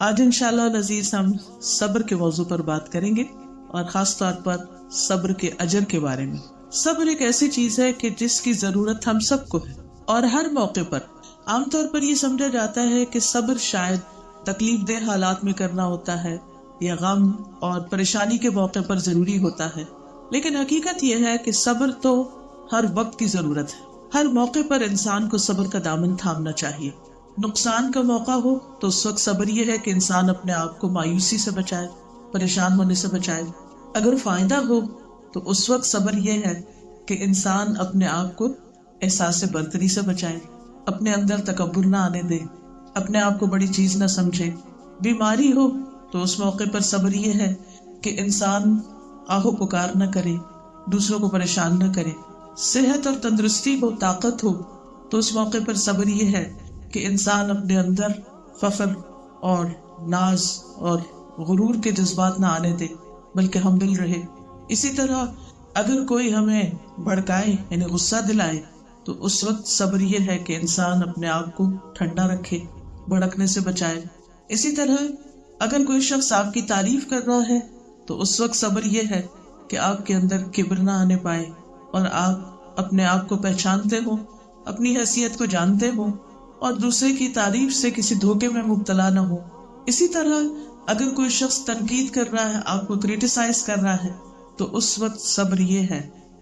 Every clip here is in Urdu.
آج انشاءاللہ العزیز ہم صبر کے موضوع پر بات کریں گے اور خاص طور پر صبر کے اجر کے بارے میں۔ صبر ایک ایسی چیز ہے کہ جس کی ضرورت ہم سب کو ہے اور ہر موقع پر۔ عام طور پر یہ سمجھا جاتا ہے کہ صبر شاید تکلیف دہ حالات میں کرنا ہوتا ہے یا غم اور پریشانی کے موقع پر ضروری ہوتا ہے، لیکن حقیقت یہ ہے کہ صبر تو ہر وقت کی ضرورت ہے۔ ہر موقع پر انسان کو صبر کا دامن تھامنا چاہیے۔ نقصان کا موقع ہو تو اس وقت صبر یہ ہے کہ انسان اپنے آپ کو مایوسی سے بچائے، پریشان ہونے سے بچائے۔ اگر فائدہ ہو تو اس وقت صبر یہ ہے کہ انسان اپنے آپ کو احساس برتری سے بچائے، اپنے اندر تکبر نہ آنے دے، اپنے آپ کو بڑی چیز نہ سمجھے۔ بیماری ہو تو اس موقع پر صبر یہ ہے کہ انسان آہو پکار نہ کرے، دوسروں کو پریشان نہ کرے۔ صحت اور تندرستی ہو، طاقت ہو تو اس موقع پر صبر یہ ہے کہ انسان اپنے اندر فخر اور ناز اور غرور کے جذبات نہ آنے دے بلکہ ہمدل رہے۔ اسی طرح اگر کوئی ہمیں بھڑکائے یعنی غصہ دلائے تو اس وقت صبر یہ ہے کہ انسان اپنے آپ کو ٹھنڈا رکھے، بھڑکنے سے بچائے۔ اسی طرح اگر کوئی شخص آپ کی تعریف کر رہا ہے تو اس وقت صبر یہ ہے کہ آپ کے اندر کبر نہ آنے پائے اور آپ اپنے آپ کو پہچانتے ہو، اپنی حیثیت کو جانتے ہو اور دوسرے کی تعریف سے کسی دھوکے میں مبتلا نہ ہو۔ اسی طرح اگر کوئی شخص تنقید کر رہا ہے، آپ کو کریٹیسائز کر رہا ہے تو اس وقت صبر یہ ہے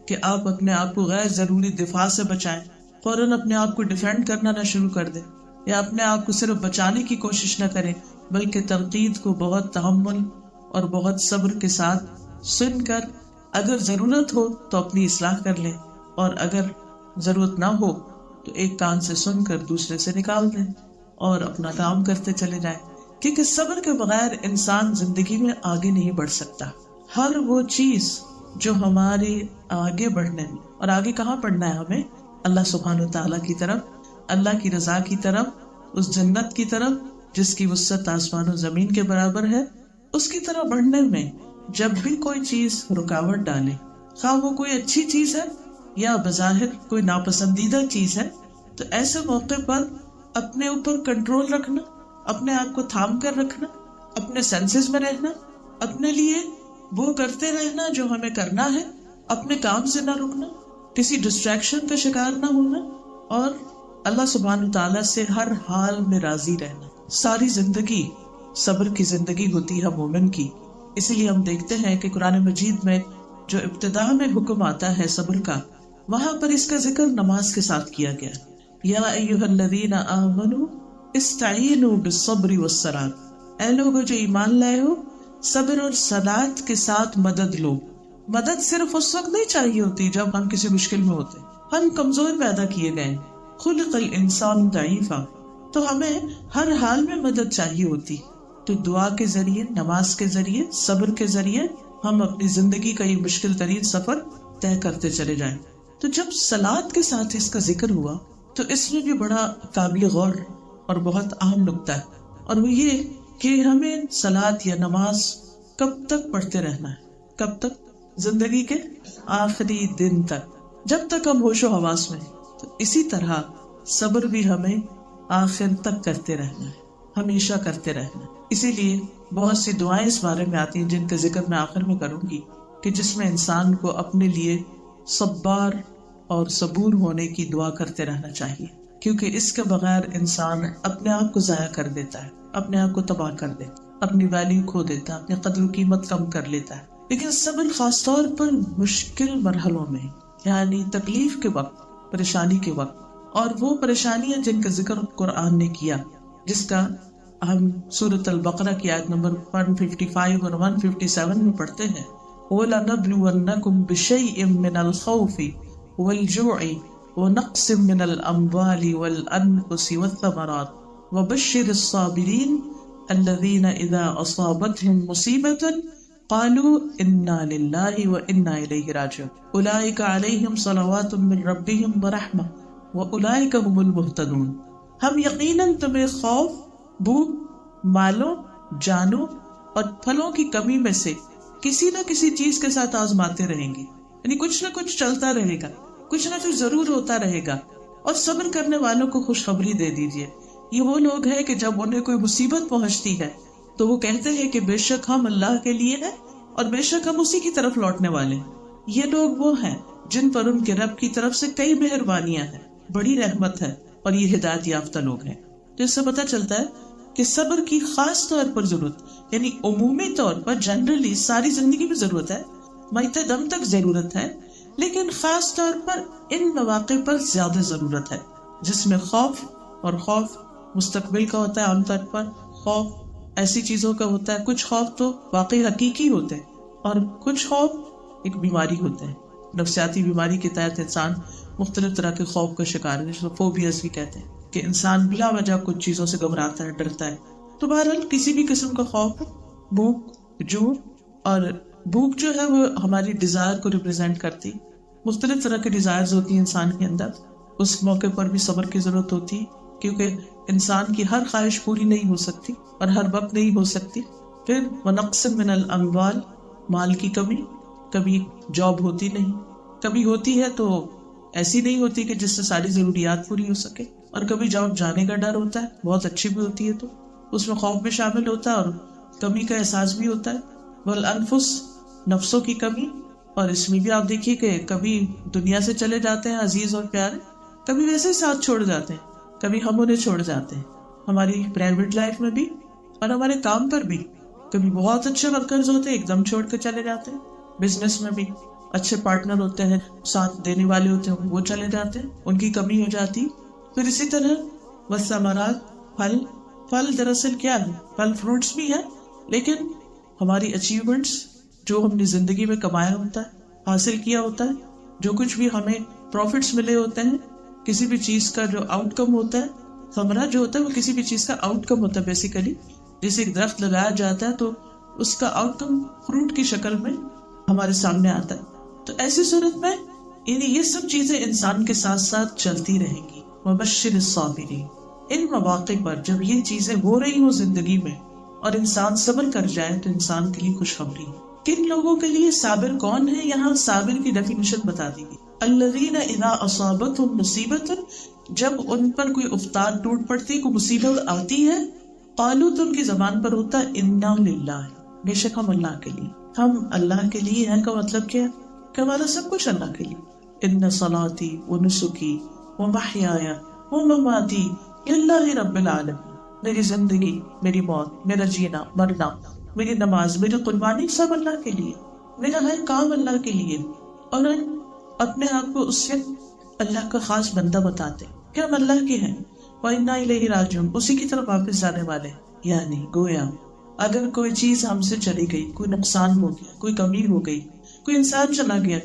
کہ آپ اپنے آپ کو غیر ضروری دفاع سے بچائیں، فوراً اپنے آپ کو ڈیفینڈ کرنا نہ شروع کر دیں یا اپنے آپ کو صرف بچانے کی کوشش نہ کریں، بلکہ تنقید کو بہت تحمل اور بہت صبر کے ساتھ سن کر اگر ضرورت ہو تو اپنی اصلاح کر لیں، اور اگر ضرورت نہ ہو تو ایک کان سے سن کر دوسرے سے نکال دیں اور اپنا کام کرتے چلے جائیں، کیونکہ صبر کے بغیر انسان زندگی میں آگے نہیں بڑھ سکتا۔ ہر وہ چیز جو ہمارے آگے بڑھنے میں، اور آگے کہاں بڑھنا ہے ہمیں؟ اللہ سبحانہ وتعالیٰ کی طرف، اللہ کی رضا کی طرف، اس جنت کی طرف جس کی وسعت آسمان و زمین کے برابر ہے، اس کی طرف بڑھنے میں جب بھی کوئی چیز رکاوٹ ڈالے، خواہ وہ کوئی اچھی چیز ہے یا بظاہر کوئی ناپسندیدہ چیز ہے، تو ایسے موقع پر اپنے اوپر کنٹرول رکھنا، اپنے آپ کو تھام کر رکھنا، اپنے سینسز میں رہنا، اپنے لیے وہ کرتے رہنا جو ہمیں کرنا ہے، اپنے کام سے نہ رکنا، کسی ڈسٹریکشن کا شکار نہ ہونا، اور اللہ سبحانہ تعالیٰ سے ہر حال میں راضی رہنا۔ ساری زندگی صبر کی زندگی ہوتی ہے مومن کی۔ اسی لیے ہم دیکھتے ہیں کہ قرآن مجید میں جو ابتدا میں حکم آتا ہے صبر کا، وہاں پر اس کا ذکر نماز کے ساتھ کیا گیا۔ یا ایھا الذین آمنوا استعینوا بالصبر والصلاۃ، اے لوگو جو ایمان لائے ہو، صبر اور صلاۃ کے ساتھ مدد لو۔ مدد صرف اس وقت نہیں چاہیے ہوتی جب ہم کسی مشکل میں ہوتے، ہم کمزور پیدا کیے گئے، خلق الانسان ضعیفا، تو ہمیں ہر حال میں مدد چاہیے ہوتی۔ تو دعا کے ذریعے، نماز کے ذریعے، صبر کے ذریعے ہم اپنی زندگی کا یہ مشکل ترین سفر طے کرتے چلے جائیں۔ تو جب صلاۃ کے ساتھ اس کا ذکر ہوا تو اس میں بھی بڑا قابل غور اور بہت اہم نکتہ ہے، اور وہ یہ کہ ہمیں صلاۃ یا نماز کب تک پڑھتے رہنا ہے؟ کب تک؟ زندگی کے آخری دن تک، جب تک ہم ہوش و حواس میں۔ تو اسی طرح صبر بھی ہمیں آخر تک کرتے رہنا ہے، ہمیشہ کرتے رہنا ہے۔ اسی لیے بہت سی دعائیں اس بارے میں آتی ہیں جن کا ذکر میں آخر میں کروں گی، کہ جس میں انسان کو اپنے لیے صبار اور صبور ہونے کی دعا کرتے رہنا چاہیے، کیونکہ اس کے بغیر انسان اپنے آپ کو ضائع کر دیتا ہے، اپنے آپ کو تباہ کر دیتا ہے، اپنی ویلیو کھو دیتا ہے، اپنی قدر و قیمت کم کر لیتا ہے۔ لیکن صبر خاص طور پر مشکل مرحلوں میں، یعنی تکلیف کے وقت، پریشانی کے وقت، اور وہ پریشانیاں جن کا ذکر قرآن نے کیا، جس کا ہم سورۃ البقرہ کی آیت نمبر 155 اور 157 میں پڑھتے ہیں، وَلَنَبْلُوَنَّكُمْ بِشَيْءٍ مِّنَ الْخَوْفِ وَالْجُوعِ وَنَقْصٍ مِّنَ الْأَمْوَالِ وَالْأَنفُسِ وَالثَّمَرَاتِ وَبَشِّرِ الصَّابِرِينَ الَّذِينَ إِذَا أَصَابَتْهُم مُّصِيبَةٌ قَالُوا إِنَّا لِلَّهِ وَإِنَّا إِلَيْهِ رَاجِعُونَ أُولَٰئِكَ عَلَيْهِمْ صَلَوَاتٌ مِّن رَّبِّهِمْ وَرَحْمَةٌ وَأُولَٰئِكَ هُمُ الْمُهْتَدُونَ۔ ہم یقیناً تمہیں خوف، بھوک، مالوں، جانوں اور پھلوں کی کمی میں سے کسی نہ کسی چیز کے ساتھ آزماتے رہیں گے، یعنی کچھ نہ کچھ چلتا رہے گا، کچھ نہ کچھ ضرور ہوتا رہے گا، اور صبر کرنے والوں کو خوشخبری دے دیجیے یہ وہ لوگ ہیں کہ جب انہیں کوئی مصیبت پہنچتی ہے تو وہ کہتے ہیں کہ بے شک ہم اللہ کے لیے ہیں اور بے شک ہم اسی کی طرف لوٹنے والے ہیں۔ یہ لوگ وہ ہیں جن پر ان کے رب کی طرف سے کئی مہربانیاں ہیں، بڑی رحمت ہے، اور یہ ہدایت یافتہ لوگ ہیں۔ تو اس سے پتہ چلتا ہے کہ صبر کی خاص طور پر ضرورت، یعنی عمومی طور پر جنرلی ساری زندگی میں ضرورت ہے، مرتے دم تک ضرورت ہے، لیکن خاص طور پر ان مواقع پر زیادہ ضرورت ہے جس میں خوف، اور خوف مستقبل کا ہوتا ہے، عام طور پر خوف ایسی چیزوں کا ہوتا ہے، کچھ خوف تو واقعی حقیقی ہوتے ہیں اور کچھ خوف ایک بیماری ہوتے ہیں۔ نفسیاتی بیماری کے تحت انسان مختلف طرح کے خوف کا شکار ہے، جس کو فوبیاز بھی کہتے ہیں، کہ انسان بلا وجہ کچھ چیزوں سے گھبراتا ہے، ڈرتا ہے۔ تو بہرحال کسی بھی قسم کا خوف، بھوک، جو، اور بھوک جو ہے وہ ہماری ڈیزائر کو ریپرزینٹ کرتی، مختلف طرح کے ڈیزائرز ہوتی ہیں انسان کے اندر، اس موقع پر بھی صبر کی ضرورت ہوتی ہے، کیونکہ انسان کی ہر خواہش پوری نہیں ہو سکتی اور ہر وقت نہیں ہو سکتی۔ پھر وَنَقْصٍ مِّنَ الْأَمْوَالِ، مال کی کمی، کبھی جاب ہوتی نہیں، کبھی ہوتی ہے تو ایسی نہیں ہوتی کہ جس سے ساری ضروریات پوری ہو سکے، اور کبھی جاب جانے کا ڈر ہوتا ہے، بہت اچھی بھی ہوتی ہے تو اس میں خوف بھی شامل ہوتا ہے اور کمی کا احساس بھی ہوتا ہے۔ والانفس، نفسوں کی کمی، اور اس میں بھی آپ دیکھیے کہ کبھی دنیا سے چلے جاتے ہیں عزیز اور پیارے، کبھی ویسے ہی ساتھ چھوڑ جاتے ہیں، کبھی ہم انہیں چھوڑ جاتے ہیں، ہماری پرائیویٹ لائف میں بھی اور ہمارے کام پر بھی۔ کبھی بہت اچھے ورکرز ہوتے ہیں، ایک دم چھوڑ کے چلے جاتے ہیں، بزنس میں بھی اچھے پارٹنر ہوتے ہیں، ساتھ دینے والے ہوتے ہیں، وہ چلے جاتے ہیں، ان کی کمی ہو جاتی۔ پھر اسی طرح والثمرات، پھل، پھل دراصل کیا ہے؟ پھل فروٹس بھی ہیں، لیکن ہماری اچیومنٹس جو ہم نے زندگی میں کمایا ہوتا ہے، حاصل کیا ہوتا ہے، جو کچھ بھی ہمیں پروفٹس ملے ہوتے ہیں، کسی بھی چیز کا جو آؤٹ کم ہوتا ہے، ثمرہ جو ہوتا ہے وہ کسی بھی چیز کا آؤٹ کم ہوتا ہے بیسیکلی۔ جیسے ایک درخت لگایا جاتا ہے تو اس کا آؤٹ کم فروٹ کی شکل میں ہمارے سامنے آتا ہے۔ تو ایسی صورت میں یعنی یہ سب چیزیں انسان کے ساتھ ساتھ چلتی رہیں گی۔ وبشر الصابرین، ان مواقع پر جب یہ چیزیں ہو رہی ہوں زندگی میں اور انسان صبر کر جائے تو انسان کے لیے خوشخبری ہے۔ کن لوگوں کے لیے صابر کون ہے؟ یہاں صابر کی ڈیفینیشن بتا دی گئی، الذین اذا اصابتهم مصیبت، جب ان پر کوئی افطار ٹوٹ پڑتی، کوئی مصیبت آتی ہے، قالوا، تو ان کی زبان پر ہوتا ہے انا للہ، بے شک ہم اللہ کے لیے، ہم اللہ کے لیے ہیں کا مطلب کیا ہے؟ کہ ہمارا سب کچھ اللہ کے لیے۔ ان صلاتی ونسکی ومحیای ومماتی للہ رب العالمین، میری زندگی، میری موت، میرا جینا مرنا، میری نماز، میری قربانی سب اللہ کے لیے، میرا ہر کام اللہ کے لیے۔ اور ہم اپنے آپ کو اس سے اللہ کا خاص بندہ بتاتے کہ ہم اللہ کے ہیں، وَإِنَّا إِلَيْهِ رَاجِعُونَ، اسی کی طرف واپس جانے والے ہیں۔ یعنی گویا اگر کوئی چیز ہم سے چلی گئی، کوئی نقصان ہو گیا، کوئی کمی ہو گئی، کوئی انسان چلا گیا،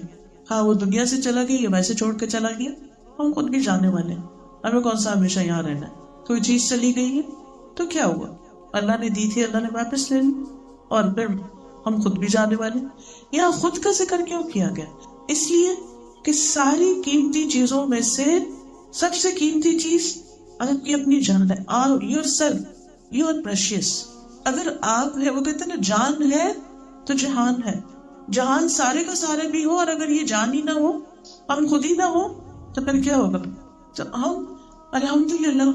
ہاں وہ دنیا سے چلا گیا یا ویسے چھوڑ کے چلا گیا، ہم خود بھی جانے والے ہیں، ہمیں کون سا ہمیشہ یہاں رہنا ہے۔ کوئی چیز چلی گئی ہے تو کیا ہوا، اللہ نے دی تھی، اللہ نے واپس لے لی، اور پھر ہم خود بھی جانے والے ہیں۔ یہاں خود کا ذکر کیوں کیا گیا؟ اس لیے کہ ساری قیمتی چیزوں میں سے سب سے قیمتی چیز آپ کی اپنی جان ہے۔ Yourself, you are precious. اگر آپ ہے، وہ کہتے ہیں نا جان ہے تو جہان ہے، جہان سارے کا سارے بھی ہو اور اگر یہ جان ہی نہ ہو، ہم خود ہی نہ ہو، تو پھر کیا ہوگا؟ تو ہم الحمدللہ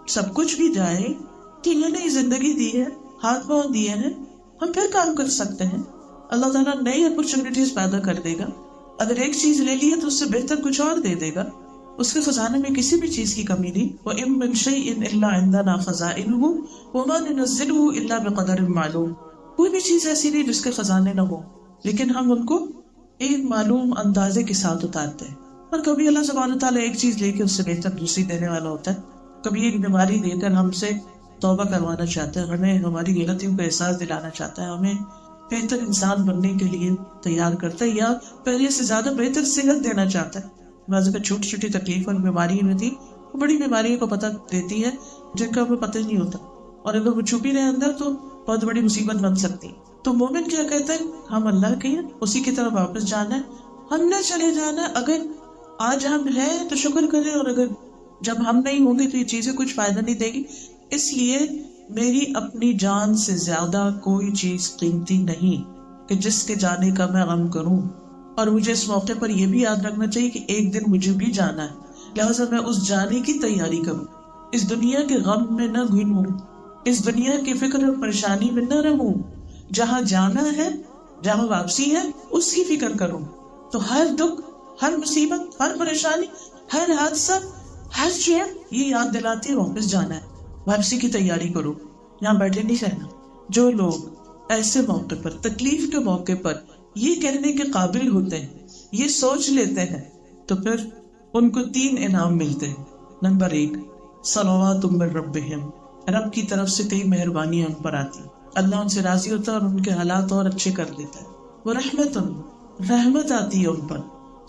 سب کچھ بھی جائے کہ یہ نئی زندگی دی ہے، ہاتھ پاؤں دیے ہیں، ہم پھر کام کر سکتے ہیں، اللہ تعالیٰ نئی اپرچونٹیز پیدا کر دے گا۔ اگر ایک چیز لے لی ہے تو اس سے بہتر کچھ اور دے دے گا، اس کے خزانے میں کسی بھی چیز کی کمی نہیں۔ وَإِن مِّن شَيْءٍ إِلَّا عِندَنَا خَزَائِنُهُ وَمَا نُنَزِّلُهُ إِلَّا بِقَدَرٍ مَّعْلُومٍ، کوئی بھی چیز ایسی نہیں جس کے خزانے نہ ہو، لیکن ہم ان کو ایک معلوم اندازے کے ساتھ اتارتے ہیں۔ اور کبھی اللہ سبحانہ تعالیٰ ایک چیز لے کے اس سے بہتر دوسری دینے والا ہوتا ہے، کبھی ایک بیماری دے کر ہم سے توبہ کروانا چاہتا ہے، ہمیں ہماری غلطیوں کا احساس دلانا چاہتا ہے، ہمیں بہتر انسان بننے کے لیے تیار کرتا ہے، یا پہلے سے زیادہ بہتر صحت دینا چاہتا ہے۔ بعض اوقات چھوٹی چھوٹی تکلیف اور بیماری ہوتی، وہ بڑی بیماریوں کو پتہ دیتی ہے جن کا ہمیں پتہ ہی نہیں ہوتا، اور اگر وہ چھپی رہے اندر تو بہت بڑی مصیبت بن سکتی۔ تو مومن کیا کہتا ہے؟ ہم اللہ کے ہیں، اسی کی طرف واپس جانا ہے، ہم نے چلے جانا ہے۔ اگر آج ہم ہیں تو شکر کریں، اور اگر جب ہم نہیں ہوں گے تو یہ چیزیں کچھ فائدہ نہیں دے گی۔ اس لیے میری اپنی جان سے زیادہ کوئی چیز قیمتی نہیں کہ جس کے جانے کا میں غم کروں، اور مجھے اس موقع پر یہ بھی یاد رکھنا چاہیے کہ ایک دن مجھے بھی جانا ہے، لہٰذا میں اس جانے کی تیاری کروں۔ اس دنیا کے غم میں نہ گھنوں، اس دنیا کی فکر اور پریشانی میں نہ رہوں، جہاں جانا ہے، جہاں واپسی ہے، اس کی فکر کروں. تو ہر دکھ، ہر مصیبت، ہر پریشانی، ہر حادثہ، ہر چیز یہ یاد دلاتی ہے واپس جانا ہے، واپسی کی تیاری کرو، یہاں بیٹھے نہیں رہنا. جو لوگ ایسے موقع پر، تکلیف کے موقع پر یہ کہنے کے قابل ہوتے ہیں، یہ سوچ لیتے ہیں، تو پھر ان کو 3 انعام ملتے ہیں. نمبر 1، صلوات من ربہم، رب کی طرف سے کئی مہربانیاں ان پر آتی، اللہ ان سے راضی ہوتا ہے اور ان کے حالات اور اچھے کر دیتا ہے. وہ رحمت آتی ہے ان پر.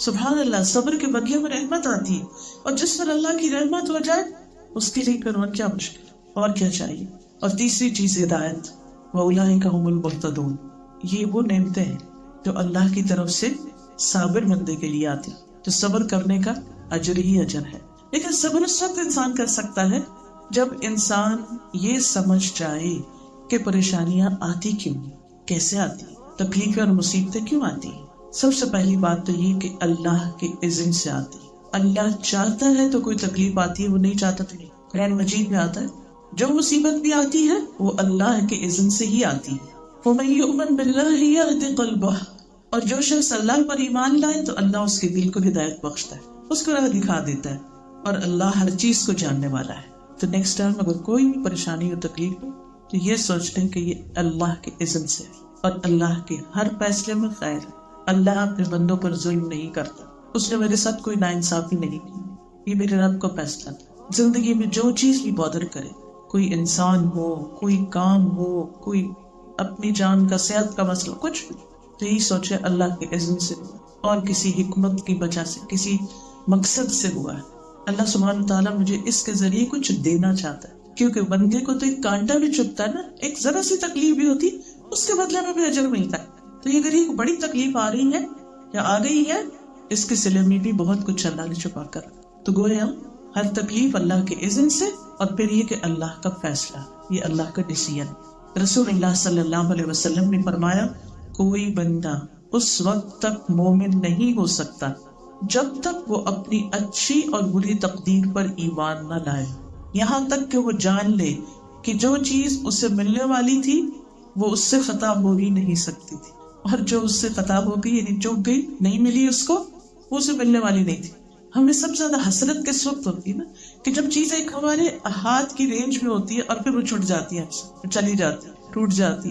سبحان اللہ، صبر کے بدلے میں رحمت آتی ہے، اور جس پر اللہ کی رحمت ہو جائے اس کے لیے پھر اور کیا مشکل اور کیا چاہیے. اور تیسری چیز ہدایت، وَأُولَٰئِکَ هُمُ الْمُهْتَدُونَ، یہ وہ نعمتیں ہیں جو اللہ کی طرف سے صابر بندے کے لیے آتی، تو صبر کرنے کا اجر ہی اجر ہے. لیکن صبر اس وقت انسان کر سکتا ہے جب انسان یہ سمجھ جائے کہ پریشانیاں آتی کیوں، کیسے آتی، تکلیفیں اور مصیبتیں کیوں آتی. سب سے پہلی بات تو یہ کہ اللہ کے اذن سے آتی. اللہ چاہتا ہے تو کوئی تکلیف آتی ہے، وہ نہیں چاہتا تو نہیں. قرآن مجید میں آتا ہے جو مصیبت بھی آتی ہے وہ اللہ کے اذن سے ہی آتی ہے. وَمَن يُؤْمِن بِاللَّهِ يَهْدِ قَلْبَهُ، اور جو شخص اللہ پر ایمان لائے تو اللہ اس کے دل کو ہدایت بخشتا ہے، اس کو راہ دکھا دیتا ہے، اور اللہ ہر چیز کو جاننے والا ہے. تو نیکسٹ ٹائم اگر کوئی بھی پریشانی اور تکلیف ہو تو یہ سوچ لیں کہ یہ اللہ کے اذن سے ہے، اور اللہ کے ہر فیصلے میں خیر ہے. اللہ اپنے بندوں پر ظلم نہیں کرتا، اس نے میرے ساتھ کوئی ناانصافی نہیں کی، یہ میرے رب کا فیصلہ تھا. زندگی میں جو چیز بھی بادر کرے، کوئی انسان ہو، کوئی کام ہو، کوئی اپنی جان کا، صحت کا مسئلہ، کچھ بھی، تو یہی سوچے اللہ کے اذن سے اور کسی حکمت کی وجہ سے، کسی مقصد سے ہوا ہے. اللہ سبحانہ تعالیٰ مجھے اس کے ذریعے کچھ دینا چاہتا ہے، کیونکہ بندے کو تو ایک کانٹا بھی چبھتا ہے نا، ایک ذرا سی تکلیف بھی ہوتی اس کے بدلے میں بھی اجر ملتا ہے. تو یہ اگر ایک بڑی تکلیف آ رہی ہے یا آ گئی ہے، اس کے سلے میں بھی بہت کچھ اللہ نے چھپا کر. تو گویا ہر تکلیف اللہ کے اذن سے، اور پھر یہ کہ اللہ کا فیصلہ، یہ اللہ کا ڈیسیژن. رسول اللہ صلی اللہ علیہ وسلم نے فرمایا کوئی بندہ اس وقت تک مومن نہیں ہو سکتا جب تک وہ اپنی اچھی اور بری تقدیر پر ایمان نہ لائے، یہاں تک کہ وہ جان لے کہ جو چیز اسے ملنے والی تھی وہ اس سے خطا ہو ہی نہیں سکتی تھی، اور جو اس سے خطا ہو گئی، یعنی چوک گئی، نہیں ملی اس کو، وہ اسے ملنے والی نہیں تھی. ہمیں سب سے زیادہ حسرت کس وقت ہوتی ہے نا، کہ جب چیز ایک ہمارے ہاتھ کی رینج میں ہوتی ہے اور پھر وہ چھٹ جاتی ہے، چلی جاتی، ٹوٹ جاتی،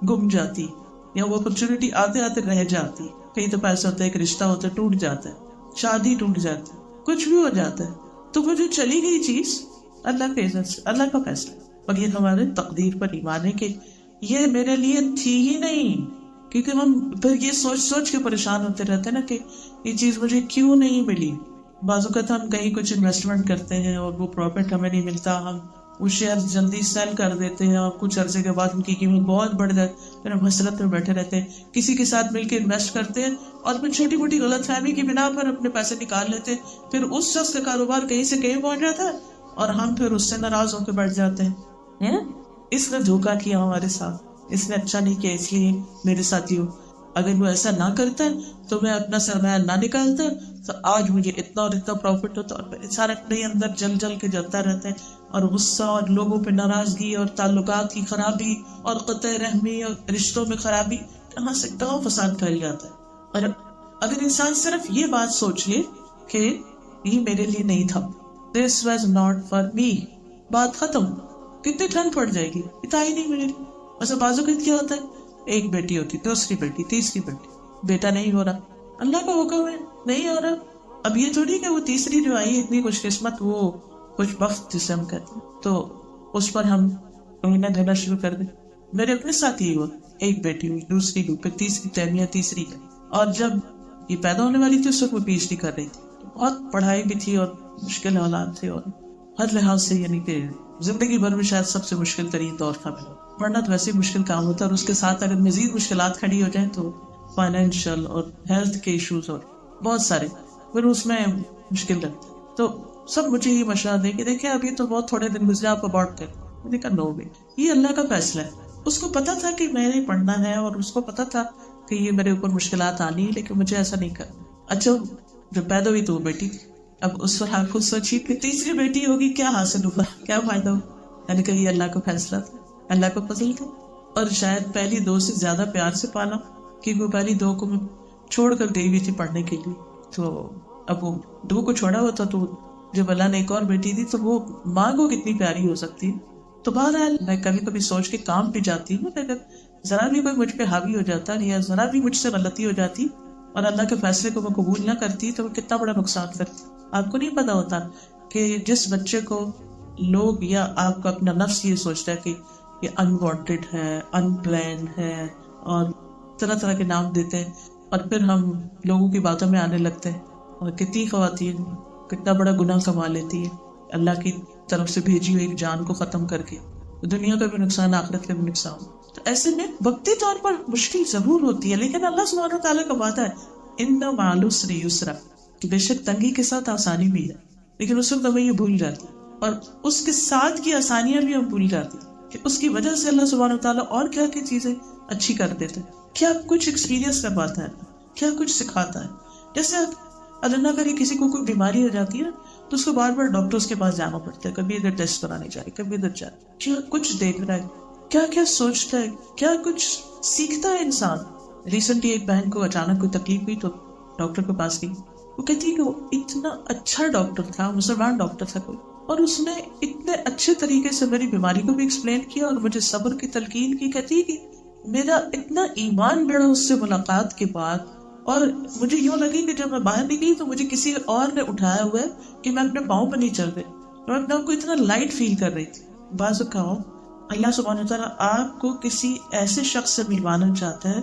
گم جاتی، یا وہ اپرچونٹی آتے آتے رہ جاتی. کہیں تو پیسہ ہوتا ہے، ایک رشتہ ہوتا ہے، ٹوٹ جاتا ہے، شادی ٹوٹ جاتی، کچھ بھی ہو جاتا ہے. تو وہ جو چلی گئی چیز اللہ کے اذن سے، اللہ کا فیصلہ، اور یہ ہمارے تقدیر پر ایمان ہے کہ یہ میرے لیے تھی ہی نہیں. کیونکہ ہم پھر یہ سوچ سوچ کے پریشان ہوتے رہتے ہیں نا کہ یہ چیز مجھے کیوں نہیں ملی. بعض اوقات ہم کہیں کچھ انویسٹمنٹ کرتے ہیں اور وہ پروفٹ ہمیں نہیں ملتا، ہم وہ شیئر جلدی سیل کر دیتے ہیں اور کچھ عرصے کے بعد ان کی قیمت بہت بڑھ جاتی ہے، پھر ہم حسرت میں بیٹھے رہتے ہیں. کسی کے ساتھ مل کے انویسٹ کرتے ہیں اور پھر چھوٹی موٹی غلط فہمی کی بنا پر اپنے پیسے نکال لیتے ہیں، پھر اس شخص کا کاروبار کہیں سے کہیں پہنچ جاتا ہے اور ہم پھر اس سے ناراض ہو کے بیٹھ جاتے ہیں. اس نے دھوکا کیا ہمارے ساتھ، اس نے اچھا نہیں کیا، اس لیے میرے ساتھی ہو. اگر وہ ایسا نہ کرتا تو میں اپنا سرمایہ نہ نکالتا تو آج مجھے اتنا اور اتنا پروفٹ ہوتا، اور میرے سارے اپنے اندر جل جل کے جلتا رہتا ہے، اور غصہ اور لوگوں پہ ناراضگی اور تعلقات کی خرابی اور قطع رحمی اور رشتوں میں خرابی، کہاں سے کہاں فساد پھیل جاتا ہے. اور اگر انسان صرف یہ بات سوچ لے کہ یہ میرے لیے نہیں تھا، this was not for me، بات ختم. کتنی ٹھنڈ پڑ جائے گی، اتنا ہی نہیں میرے لیے. ویسے بازو کا کیا ہوتا ہے، ایک بیٹی ہوتی، دوسری بیٹی، تیسری بیٹی، بیٹا نہیں ہو رہا، اللہ کا حکم ہے نہیں ہو رہا. اب یہ تھوڑی کہ وہ تیسری جو آئی اتنی خوش قسمت، وہ خوش بخت جسے ہم کہتے ہیں، تو اس پر ہم انہیں دینا شروع کر دیں. میرے اپنے ساتھ ہی ہوا، ایک بیٹی ہوئی، دوسری ہوئی، پھر تیسری تیمیہ، تیسری گئی، اور جب یہ پیدا ہونے والی تھی اس وقت وہ پی ایچ ڈی کر رہی تھی. بہت پڑھائی بھی تھی اور مشکل حالات تھے، اور ہر لحاظ سے یعنی کہ زندگی بھر میں شاید سب سے مشکل ترین دور تھا میرا. پڑھنا تو ویسے مشکل کام ہوتا ہے، اور اس کے ساتھ اگر مزید مشکلات کھڑی ہو جائیں تو فائنینشیل اور ہیلتھ کے ایشوز اور بہت سارے، پھر اس میں مشکل لگتا ہے. تو سب مجھے یہ مشورہ دے کہ دیکھیں ابھی تو بہت تھوڑے دن گزرے، آپ ابارٹ کریں. میں نے کہا نو وے، یہ اللہ کا فیصلہ ہے. اس کو پتا تھا کہ میں نے پڑھنا ہے، اور اس کو پتا تھا کہ یہ میرے اوپر مشکلات آنی ہے، لیکن مجھے ایسا نہیں کرنا. اچھا جب پیدا ہوئی تو وہ بیٹی، اب اس وقت آپ خود سوچیے کہ تیسری بیٹی ہوگی کیا حاصل ہوگا, کیا فائدہ ہوگا. یعنی کہ یہ اللہ کا فیصلہ تھا, اللہ کا فضل تھا. اور شاید پہلی دو سے زیادہ پیار سے پالا, کیونکہ وہ پہلی دو کو چھوڑ کر گئی ہوئی تھی پڑھنے کے لیے. تو اب وہ دو کو چھوڑا ہوا تھا, تو جب اللہ نے ایک اور بیٹی دی تو وہ ماں کو کتنی پیاری ہو سکتی ہے. تو بہرحال میں کبھی کبھی سوچ کے کام پہ جاتی ہوں, اگر ذرا بھی کوئی مجھ پہ حاوی ہو جاتا یا ذرا بھی مجھ سے غلطی ہو جاتی اور اللہ کے فیصلے کو میں قبول نہ کرتی تو وہ کتنا بڑا نقصان کرتی. آپ کو نہیں پتا ہوتا کہ جس بچے کو لوگ یا آپ کا اپنا نفس یہ سوچتا ہے کہ یہ انوانٹیڈ ہے, ان پلانڈ ہے, اور طرح طرح کے نام دیتے ہیں, اور پھر ہم لوگوں کی باتوں میں آنے لگتے ہیں. اور کتنی خواتین کتنا بڑا گناہ کما لیتی ہے اللہ کی طرف سے بھیجی ہوئی ایک جان کو ختم کر کے, دنیا کا بھی نقصان, آخرت کا بھی نقصان. تو ایسے میں وقتی طور پر مشکل ضرور ہوتی ہے, لیکن اللہ سبحانہ تعالیٰ کا وعدہ ہے ان مع العسر یسرا, بے شک تنگی کے ساتھ آسانی بھی ہے. لیکن اس وقت ہمیں یہ بھول جاتی ہے, اور اس کے ساتھ کی آسانیاں بھی ہم بھول جاتی ہیں کہ اس کی وجہ سے اللہ سبحانہ تعالیٰ اور کیا کیا چیزیں اچھی کر دیتے ہیں, کیا کچھ ایکسپیرینس کرواتا ہے, کیا کچھ سکھاتا ہے. جیسے اللہ نہ کرے کسی کو کوئی بیماری ہو جاتی ہے تو اس کو بار بار ڈاکٹرز کے پاس جانا پڑتا ہے, کبھی ادھر ٹیسٹ کرانے جائے, کبھی ادھر جائے. کیا کچھ دیکھ رہا ہے, کیا کیا سوچتا ہے, کیا کچھ سیکھتا ہے انسان. ریسنٹلی ایک بہن کو اچانک کوئی تکلیف ہوئی تو ڈاکٹر کے پاس گئی. وہ کہتی ہے کہ وہ اتنا اچھا ڈاکٹر تھا, مسلمان ڈاکٹر تھا کوئی, اور اس نے اتنے اچھے طریقے سے میری بیماری کو بھی ایکسپلین کیا اور مجھے صبر کی تلقین کی. کہتی ہے کہ میرا اتنا ایمان بڑھا اس سے ملاقات کے بعد, اور مجھے یوں لگی کہ جب میں باہر نکلی تو مجھے کسی اور نے اٹھایا ہوا ہے کہ میں اپنے پاؤں پہ نہیں چل رہی, میں اپنے آپ کو اتنا لائٹ فیل کر رہی تھی. بعض کہا اللہ سبحانہ تعالیٰ آپ کو کسی ایسے شخص سے ملوانا چاہتا ہے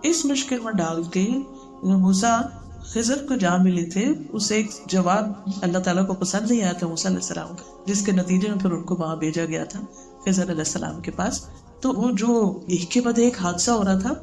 اس مشکل میں ڈال کے. موسیٰ خضر کو جا ملے تھے, اسے ایک جواب اللہ تعالیٰ کو پسند نہیں آیا تھا موسیٰ علیہ السلام کا, جس کے نتیجے میں پھر ان کو وہاں بھیجا گیا تھا خضر علیہ السلام کے پاس. تو وہ جو ایک کے بعد ایک حادثہ ہو رہا تھا,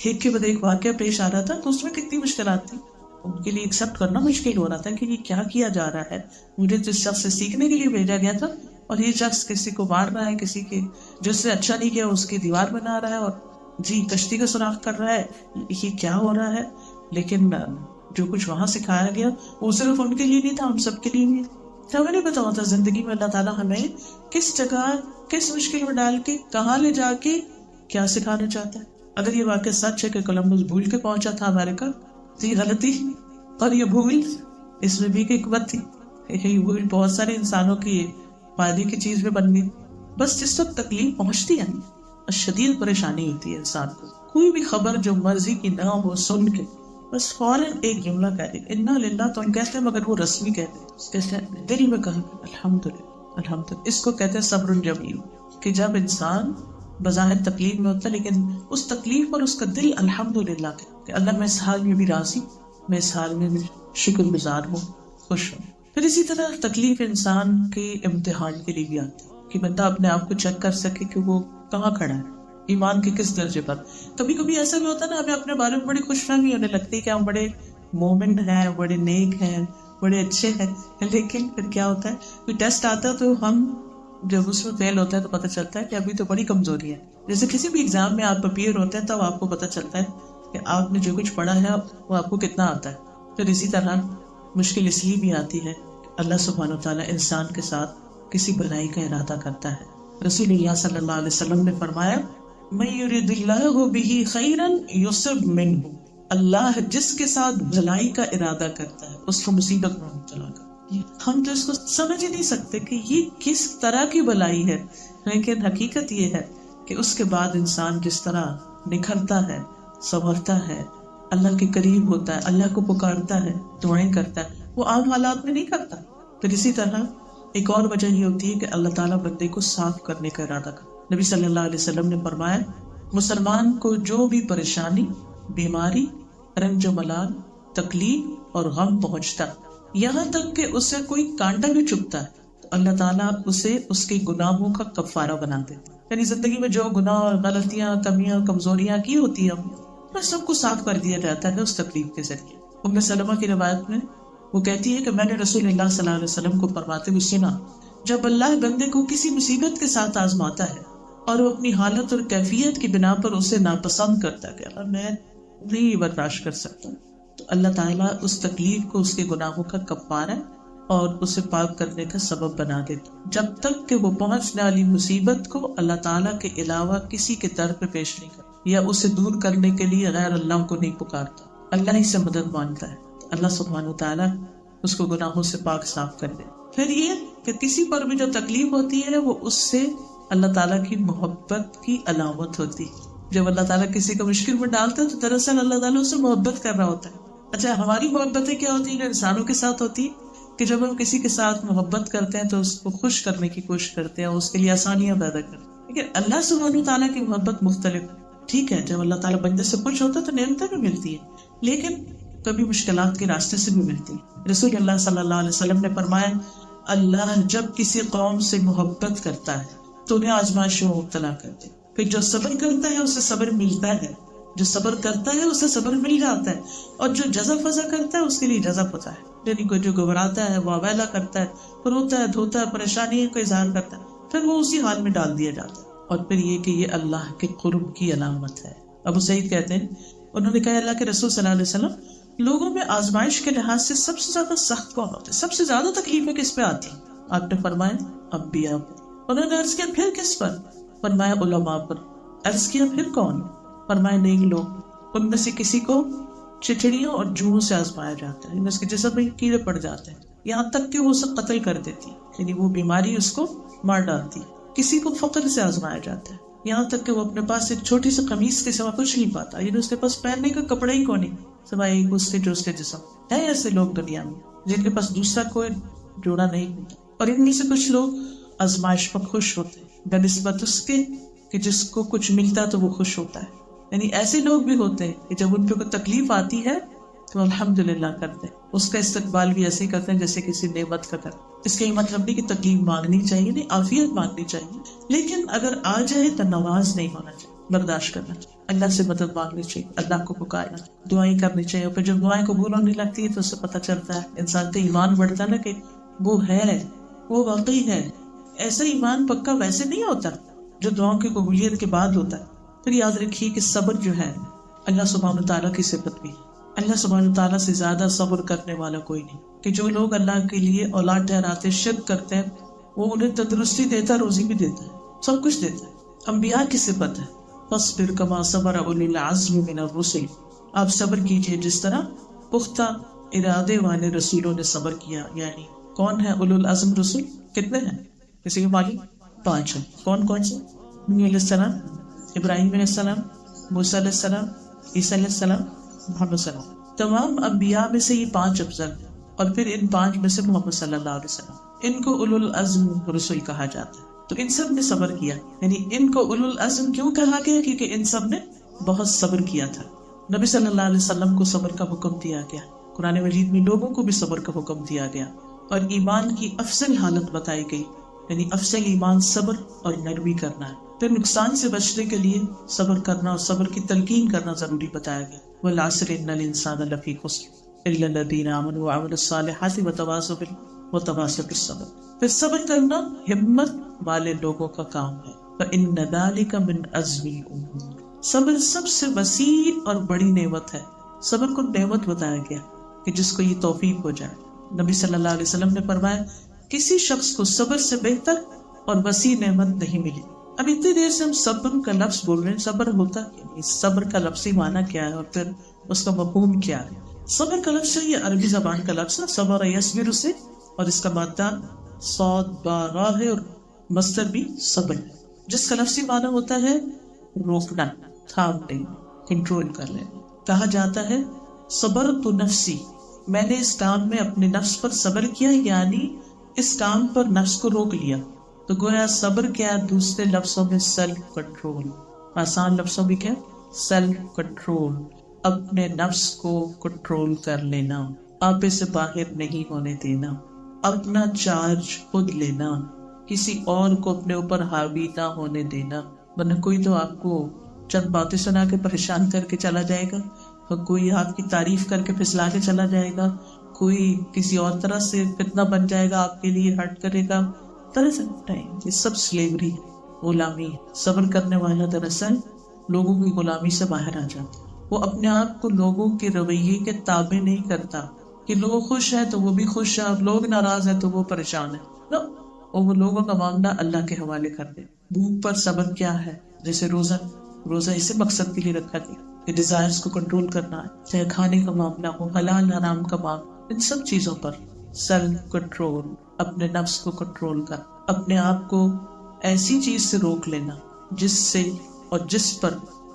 ایک کے بعد ایک واقعہ پیش آ رہا تھا, تو اس میں کتنی مشکلات تھی. ان کے لیے ایکسپٹ کرنا مشکل ہو رہا تھا کہ یہ کیا کیا جا رہا ہے. مجھے جس شخص سے سیکھنے کے لیے بھیجا گیا تھا, اور یہ شخص کسی کو مار رہا ہے, کسی کے جس سے اچھا نہیں کیا اس کی دیوار بنا رہا ہے, اور جی کشتی کا سراغ کر رہا ہے. یہ کیا ہو رہا ہے؟ لیکن جو کچھ وہاں سکھایا گیا وہ صرف ان کے لیے نہیں تھا, ہم سب کے لیے بھی. ہمیں نہیں پتا ہوتا زندگی میں اللہ تعالیٰ ہمیں کس جگہ کس مشکل میں ڈال کے کہاں لے جا کے کیا سکھانا چاہتا ہے. اگر یہ واقعہ سچ ہے کہ کولمبس بھول کے پہنچا تھا امریکہ, تو یہ غلطی, اور یہ بھول اس میں بھی ایک حکمت تھی. یہ بھول بہت سارے انسانوں کی فائدے کی چیز میں بن گئی. بس جس وقت تکلیف پہنچتی ہے اور شدید پریشانی ہوتی ہے انسان کو, کوئی بھی خبر جو مرضی کی نہ ہو سن کے بس فوراً ایک جملہ کہہ دے انا للہ. تو ہم کہتے ہیں مگر وہ رسمی کہتے ہیں, دل میں کہا الحمدللہ الحمدللہ. اس کو کہتے ہیں صبر جمیل, کہ جب انسان بظاہر تکلیف میں ہوتا ہے لیکن اس تکلیف پر اس کا دل الحمدللہ کہ اللہ میں اس حال میں بھی راضی, میں اس حال میں بھی شکر گزار ہوں, خوش ہوں. پھر اسی طرح تکلیف انسان کے امتحان کے لیے بھی آتی ہے کہ بندہ اپنے آپ کو چیک کر سکے کہ وہ کہاں کھڑا ہے, ایمان کے کس درجے پر. کبھی کبھی ایسا بھی ہوتا ہے نا, ہمیں اپنے بارے میں بڑی خوش فہمی ہونے لگتی ہے کہ ہم بڑے مومن ہیں, بڑے نیک ہیں, بڑے اچھے ہیں. لیکن پھر کیا ہوتا ہے, کوئی ٹیسٹ آتا ہے تو ہم جب اس میں فیل ہوتا ہے تو پتہ چلتا ہے کہ ابھی تو بڑی کمزوری ہے. جیسے کسی بھی ایگزام میں آپ اپیئر ہوتے ہیں تب آپ کو پتہ چلتا ہے کہ آپ نے جو کچھ پڑھا ہے وہ آپ کو کتنا آتا ہے. پھر اسی طرح مشکل اس لیے بھی آتی ہے اللہ سبحانہ وتعالیٰ انسان کے ساتھ کسی بھلائی کا ارادہ کرتا ہے. رسول اللہ صلی اللہ علیہ وسلم نے فرمایا من یرید اللہ بہ خیرا یصب منہ, اللہ جس کے ساتھ بھلائی کا ارادہ کرتا ہے اس کو مصیبت میں مبتلا کرتا ہے. ہم تو اس کو سمجھ ہی نہیں سکتے کہ یہ کس طرح کی بھلائی ہے, لیکن حقیقت یہ ہے کہ اس کے بعد انسان جس طرح نکھرتا ہے, سنورتا ہے, اللہ کے قریب ہوتا ہے, اللہ کو پکارتا ہے, دعائیں کرتا ہے, وہ عام حالات میں نہیں کرتا. پھر اسی طرح ایک اور وجہ یہ ہوتی ہے کہ اللہ تعالیٰ بندے کو صاف کرنے کا ارادہ کرتا. نبی صلی اللہ علیہ وسلم نے فرمایا مسلمان کو جو بھی پریشانی, بیماری, رنج و ملال, تکلیف اور غم پہنچتا, یہاں تک کہ اسے کوئی کانٹا بھی چبھتا ہے, تو اللہ تعالیٰ اسے اس کے گناہوں کا کفارہ بنا دیتا. یعنی زندگی میں جو گناہ اور غلطیاں, کمیاں, کمزوریاں کی ہوتی ہیں بس سب کو صاف کر دیا جاتا ہے اس تکلیف کے ذریعے. ام سلمہ کی روایت میں وہ کہتی ہے کہ میں نے رسول اللہ صلی اللہ علیہ وسلم کو فرماتے ہوئے سنا, جب اللہ بندے کو کسی مصیبت کے ساتھ آزماتا ہے اور وہ اپنی حالت اور کیفیت کی بنا پر اسے ناپسند کرتا ہے کہ اللہ میں نہیں برداشت کر سکتا, تو اللہ تعالیٰ اس تکلیف کو اس کے گناہوں کا کفارہ اور اسے پاک کرنے کا سبب بنا دیتا، جب تک کہ وہ پہنچنے والی مصیبت کو اللہ تعالیٰ کے علاوہ کسی کے در پہ پیش نہیں کرتا یا اسے دور کرنے کے لیے غیر اللہ کو نہیں پکارتا، اللہ ہی سے مدد مانگتا ہے، اللہ سبحانہ وتعالیٰ اس کو گناہوں سے پاک صاف کر دے۔ پھر یہ کہ کسی پر بھی جو تکلیف ہوتی ہے وہ اس سے اللہ تعالیٰ کی محبت کی علامت ہوتی ہے۔ جب اللہ تعالیٰ کسی کو مشکل میں ڈالتا ہے تو دراصل اللہ تعالیٰ اس سے محبت کر رہا ہوتا ہے۔ اچھا، ہماری محبتیں کیا ہوتی ہیں؟ انسانوں کے ساتھ ہوتی ہے کہ جب ہم کسی کے ساتھ محبت کرتے ہیں تو اس کو خوش کرنے کی کوشش کرتے ہیں، اس کے لیے آسانیاں پیدا کرتے ہیں، لیکن اللہ سبحانہ تعالیٰ کی محبت مختلف ہے۔ ٹھیک ہے، جب اللہ تعالیٰ بندے سے خوش ہوتا ہے تو نعمتیں بھی ملتی ہیں، لیکن کبھی مشکلات کے راستے سے بھی ملتی ہیں۔ رسول اللہ صلی اللہ علیہ وسلم نے فرمایا، اللہ جب کسی قوم سے محبت کرتا ہے تو انہیں آزمائشوں میں مبتلا کرتے، پھر جو صبر کرتا ہے اسے صبر ملتا ہے، جو صبر کرتا ہے اسے صبر مل جاتا ہے، اور جو جزا فضا کرتا ہے اس کے لیے جزا ہوتا ہے۔ یعنی کوئی جو گھبراتا ہے، وہ اویلا کرتا ہے، روتا ہے، دھوتا ہے، پریشانی کا اظہار کرتا ہے، پھر وہ اسی حال میں ڈال دیا جاتا ہے۔ اور پھر یہ کہ یہ اللہ کے قرب کی علامت ہے۔ ابو سعید کہتے ہیں، انہوں نے کہا اللہ کے رسول صلی اللہ علیہ وسلم، لوگوں میں آزمائش کے لحاظ سے سب سے زیادہ سخت کون ہوتے ہیں؟ سب سے زیادہ تکلیفیں کس پہ آتی ہیں؟ آپ نے فرمایا انبیاء پر۔ انہوں نے عرض کیا پھر کس پر؟ فرمایا علماء پر۔ عرض کیا پھر کون؟ فرمایا نیک لوگ، ان میں سے کسی کو چچڑیوں اور جوؤں سے آزمایا جاتا ہے، اس کے جسم میں کیڑے پڑ جاتے ہیں، یہاں تک کہ وہ اسے قتل کر دیتی ہے، یعنی وہ بیماری اس کو مار ڈالتی ہے۔ کسی کو فقر سے آزمایا جاتا ہے، یہاں تک کہ وہ اپنے پاس ایک چھوٹی سی قمیص کے سوا کچھ نہیں پاتا، یعنی اس کے پاس پہننے کا کپڑا ہی کوئی نہیں سوائے ایک اس کے جو اس کے جسم ہے۔ ایسے لوگ دنیا میں جن کے پاس دوسرا کوئی جوڑا نہیں ہوتا، اور ان میں سے کچھ لوگ آزمائش پر خوش ہوتے ہیں بنسبت اس کے کہ جس کو کچھ ملتا تو وہ خوش ہوتا ہے۔ یعنی ایسے لوگ بھی ہوتے ہیں کہ جب ان پہ کوئی تکلیف آتی ہے تو الحمدللہ کرتے ہیں، اس کا استقبال بھی ایسے ہی کرتے ہیں جیسے کسی نعمت کا کرتے۔ اس کا یہ مطلب نہیں کہ تکلیف مانگنی چاہیے، نہیں، عافیت مانگنی چاہیے، لیکن اگر آ جائے تو نواز نہیں ہونا چاہیے، برداشت کرنا چاہیے، اللہ سے مدد مانگنی چاہیے، اللہ کو پکارنا، دعائیں کرنی چاہیے۔ پھر جب دعائیں قبول ہونے لگتی ہے تو اس سے پتہ چلتا ہے، انسان کا ایمان بڑھتا ہے نا کہ وہ ہے، وہ واقعی ہے۔ ایسا ایمان پکا ویسے نہیں ہوتا جو دعاؤں کی قبولیت کے بعد ہوتا ہے۔ پھر یاد رکھیے کہ صبر جو ہے اللہ سبحانہ تعالیٰ کی صفت بھی ہے، اللہ سبحانہ تعالیٰ سے زیادہ صبر کرنے والا کوئی نہیں۔ کہ جو لوگ اللہ کے لیے اولاد ٹھہراتے، شرک کرتے ہیں، وہ انہیں تندرستی دیتا ہے، روزی بھی دیتا ہے، سب کچھ دیتا ہے۔ انبیاء کی صفت ہے فاصبر کما صبر اولی العزم من الرسل، آپ صبر کیجئے جس طرح پختہ ارادے والے رسولوں نے صبر کیا۔ یعنی کون ہے اولو العزم رسول؟ کتنے ہیں کسی کے معلوم؟ 5 ہیں۔ کون کون سے؟ نوح علیہ السلام، ابراہیم علیہ السلام، موسیٰ علیہ السلام، عیسیٰ علیہ السلام، محمد صلی اللہ علیہ وسلم۔ تمام انبیاء میں سے یہ 5 افضل ہیں، اور پھر ان 5 میں سے محمد صلی اللہ علیہ وسلم، ان کو اولو العزم رسول کہا جاتا ہے۔ تو ان سب نے صبر کیا، یعنی ان کو اولو العزم کیوں کہا گیا؟ کیونکہ ان سب نے بہت صبر کیا تھا۔ نبی صلی اللہ علیہ وسلم کو صبر کا حکم دیا گیا، قرآن مجید میں لوگوں کو بھی صبر کا حکم دیا گیا، اور ایمان کی افضل حالت بتائی گئی، یعنی افضل ایمان صبر اور نرمی کرنا ہے۔ پھر نقصان سے بچنے کے لیے صبر کرنا اور صبر کی تلقین کرنا ضروری بتایا گیا۔ والعصر ان الانسان لفی خسر الا الذین آمنوا وعملوا الصالحات وتواصوا وتواصوا بالصبر۔ پھر صبر کرنا ہمت والے لوگوں کا کام ہے۔ فإن ذلك من عزم الامور، صبر سب سے وسیع اور بڑی نعمت ہے۔ صبر کو نعمت بتایا گیا کہ جس کو یہ توفیق ہو جائے۔ نبی صلی اللہ علیہ وسلم نے فرمایا کسی شخص کو صبر سے بہتر اور وسیع نعمت نہیں ملی۔ اب اتنی دیر سے ہم صبر کا لفظ بول رہے ہیں، صبر ہوتا ہے، صبر کا لفظی معنی کیا ہے اور پھر اس کا مفہوم کیا ہے۔ صبر کا لفظ یہ عربی زبان کا لفظ ہے، صبر یصبر سے، اور اس کا مادہ صاد با را ہے، اور مصدر بھی صبر ہے، جس کا لفظی معنی ہوتا ہے روکنا، تھام لینا، کنٹرول کر لینا۔ کہا جاتا ہے صبرت نفسی، میں نے اس کام میں اپنے نفس پر صبر کیا، یعنی اس کام پر نفس کو روک لیا۔ تو گویا صبر کیا، دوسرے لفظوں میں سیلف کنٹرول، آسان لفظوں میں کیا، سیلف کنٹرول، اپنے نفس کو کنٹرول کر لینا، آپے سے باہر نہیں ہونے دینا، اپنا چارج خود لینا، کسی اور کو اپنے اوپر حاوی نہ ہونے دینا۔ ورنہ کوئی تو آپ کو چند باتیں سنا کے پریشان کر کے چلا جائے گا، اور کوئی آپ کی تعریف کر کے پھسلا کے چلا جائے گا، کوئی کسی اور طرح سے فتنہ بن جائے گا، آپ کے لیے ہرٹ کرے گا۔ دراصل یہ سب سلیوری ہے، غلامی ہے۔ صبر کرنے والا دراصل لوگوں کی غلامی سے باہر آ جاتا ہے، وہ اپنے آپ کو لوگوں کے رویے کے تابع نہیں کرتا، کہ لوگ خوش ہیں تو وہ بھی خوش ہیں اور لوگ ناراض ہیں تو وہ پریشان ہیں. نو، اور وہ لوگوں کا معاملہ اللہ کے حوالے کر دے. بھوک پر صبر کیا ہے؟ جیسے روزہ اسے مقصد کے لیے رکھا گیا کہ ڈیزائرز کو کنٹرول کرنا ہے، چاہے کھانے کا معاملہ ہو، حلال حرام کا معاملہ، ان سب چیزوں پر سیلف کنٹرول، اپنے نفس کو کنٹرول کر، اپنے آپ کو ایسی چیز سے روک لینا جس سے اور جس پر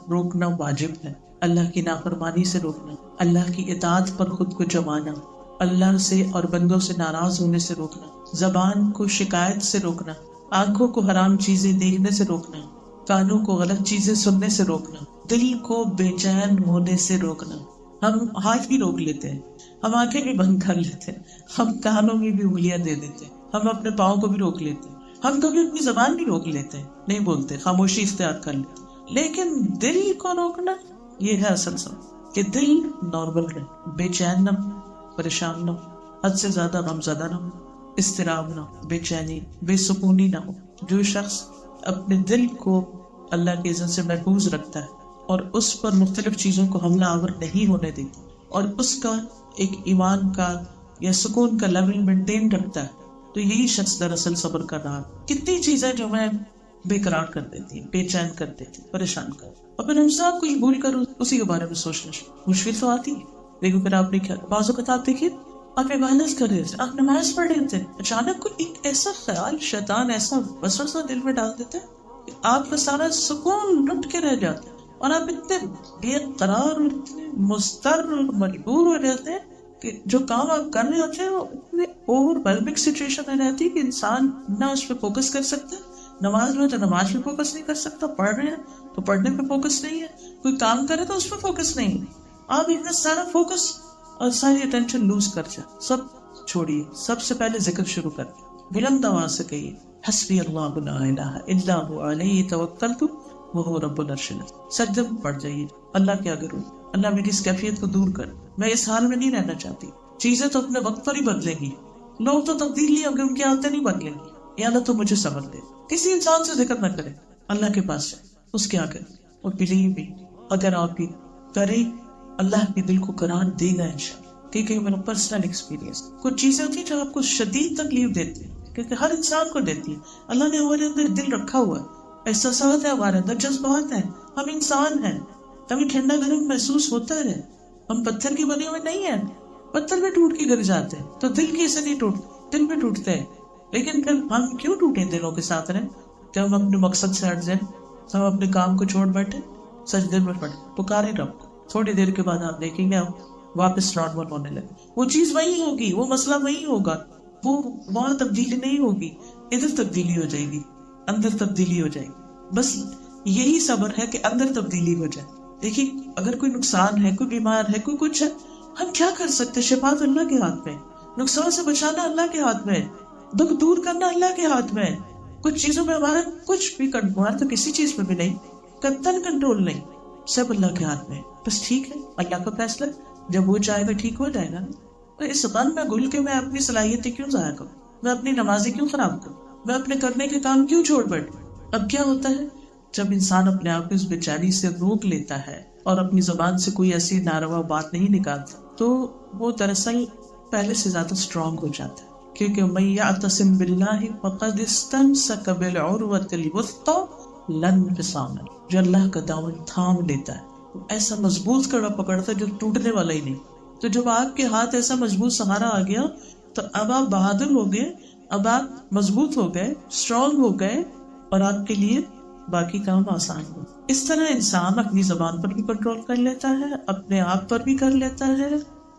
روکنا واجب ہے. اللہ کی نافرمانی سے روکنا، اللہ کی اطاعت پر خود کو جمانا، اللہ سے اور بندوں سے ناراض ہونے سے روکنا، زبان کو شکایت سے روکنا، آنکھوں کو حرام چیزیں دیکھنے سے روکنا، کانوں کو غلط چیزیں سننے سے روکنا، دل کو بے چین ہونے سے روکنا. ہم ہاتھ بھی روک لیتے ہیں، ہم آنکھیں بھی بند کر لیتے ہیں، ہم کانوں میں بھی انگلیاں دے دیتے ہیں، ہم اپنے پاؤں کو بھی روک لیتے ہیں، ہم کبھی اپنی زبان بھی روک لیتے ہیں، نہیں بولتے، خاموشی اختیار کر لیتے. لیکن دل کو روکنا، یہ ہے اصل سب، کہ دل نارمل رہے، بے چین نہ ہو، پریشان نہ ہو، حد سے زیادہ غمزدہ نہ ہو، اضطراب نہ ہو، بے چینی، بے سکونی نہ ہو. جو شخص اپنے دل کو اللہ کے اذن سے محفوظ رکھتا ہے اور اس پر مختلف چیزوں کو حملہ آور نہیں ہونے دیتا اور اس کا ایک ایمان کا یا سکون کا لیول مینٹین رکھتا ہے، تو یہی شخص دراصل صبر کر رہا ہے. کتنی چیزیں جو میں بے قرار کر دیتی ہیں، بے چین کر دیتی، پریشان کر، اور پھر ہم سب کچھ بھول کر اسی کے بارے میں سوچنا. مشکل تو آتی ہے، لیکن پھر آپ نے کیا، بعض اوقات آپ دیکھیے آپ عبادت کر رہے تھے، آپ نماز پڑھ رہے تھے، اچانک کوئی ایک ایسا خیال، شیطان ایسا وسوسہ دل میں ڈال دیتا ہے کہ آپ کا سارا سکون لٹ کے رہ جاتا ہے اور آپ اتنے بے قرار اور اتنے مضطر اور مجبور ہو جاتے ہیں کہ جو کام آپ کر رہے ہوتے ہیں وہ اتنے اوور ویلمنگ سچویشن میں رہتی ہے کہ انسان نہ اس پہ فوکس کر سکتا. نماز میں تو نماز پہ فوکس نہیں کر سکتا، پڑھ رہے ہیں تو پڑھنے پہ فوکس نہیں ہے، کوئی کام کرے تو اس پہ فوکس نہیں ہے. آپ اتنا سارا فوکس اور ساری اٹینشن لوز کر جائے. سب چھوڑیے، سب سے پہلے ذکر شروع کر بلند آواز سے کہیے، حسبی اللہ لا الہ الا هو علیہ توکلت وہو رب العرش العظیم. سجدے میں پڑ جائیے، اللہ کیا کروں، اللہ میری اس کیفیت کو دور کر، میں اس حال میں نہیں رہنا چاہتی. چیزیں تو اپنے وقت پر ہی بدلیں گی، لوگ تو تبدیل نہیں ہوں گے، ان کی عادتیں نہیں بدلیں گی. یا اللہ تو مجھے صبر دے. کسی انسان سے ذکر نہ کرے، اللہ کے پاس جائے، اس کے آگے. اور بلیو بھی اگر آپ کی کرے، اللہ کے دل کو قرار دے گا انشاءاللہ. کیونکہ میرا پرسنل ایکسپیرینس، کچھ چیزیں ہوتی ہیں جو آپ کو شدید تکلیف دیتی ہیں، کیونکہ ہر انسان کو دیتی ہے. اللہ نے ہمارے اندر دل رکھا ہوا ہے، احساسات ہے ہمارے اندر، جذبات ہیں، ہم انسان ہیں، کبھی ٹھنڈا گرم محسوس ہوتا ہے. ہم پتھر کے بنے ہوئے نہیں ہیں، پتھر میں ٹوٹ کے گر جاتے ہیں تو دل کی سے نہیں ٹوٹ، دل میں ٹوٹتے ہیں. لیکن پھر ہم کیوں ٹوٹے دلوں کے ساتھ رہیں کہ ہم اپنے مقصد سے ہٹ جائیں، ہم اپنے کام کو چھوڑ بیٹھے، سجدے میں پڑے، پکارے رب کو. تھوڑی دیر کے بعد آپ دیکھیں گے آپ واپس نارمل ہونے لگے. وہ چیز وہی ہوگی، وہ مسئلہ وہی ہوگا، وہ وہاں تبدیلی نہیں ہوگی، ادھر تبدیلی ہو جائے گی، اندر تبدیلی ہو جائے گی. بس یہی صبر ہے کہ اندر تبدیلی ہو جائے. دیکھیے اگر کوئی نقصان ہے، کوئی بیمار ہے، کوئی کچھ ہے، ہم کیا کر سکتے؟ شفا تو اللہ کے ہاتھ میں، نقصان سے بچانا اللہ کے ہاتھ میں، دکھ دور کرنا اللہ کے ہاتھ میں. کچھ چیزوں میں ہمارا کچھ بھی ہمارا تو کسی چیز میں بھی نہیں، قطعاً کنٹرول نہیں، سب اللہ کے ہاتھ میں. بس ٹھیک ہے، اللہ کا فیصلہ، جب وہ چاہے گا ٹھیک ہو جائے گا. تو اس غم میں گل کے میں اپنی صلاحیتیں کیوں ضائع کروں، میں اپنی نمازیں کیوں خراب کروں، میں اپنے کرنے کے کام کیوں چھوڑ بیٹھوں. اب کیا ہوتا ہے جب انسان اپنے آپ کو اس بے چینی سے روک لیتا ہے اور اپنی زبان سے کوئی ایسی ناروا بات نہیں نکالتا، تو وہ دراصل پہلے سے زیادہ اسٹرانگ ہو جاتا ہے. کیونکہ من یعتصم باللہ فقد استمسک بالعروۃ الوثقی لا انفصام لہ، جو اللہ کا دامن تھام لیتا ہے وہ ایسا مضبوط کڑا پکڑتا ہے جو ٹوٹنے والا ہی نہیں. تو جب آپ کے ہاتھ ایسا مضبوط سہارا آ گیا تو اب آپ بہادر ہو گئے، اب آپ مضبوط ہو گئے، اسٹرانگ ہو گئے، اور آپ کے لیے باقی کام آسان ہو. اس طرح انسان اپنی زبان پر بھی کنٹرول کر لیتا ہے، اپنے آپ پر بھی کر لیتا ہے،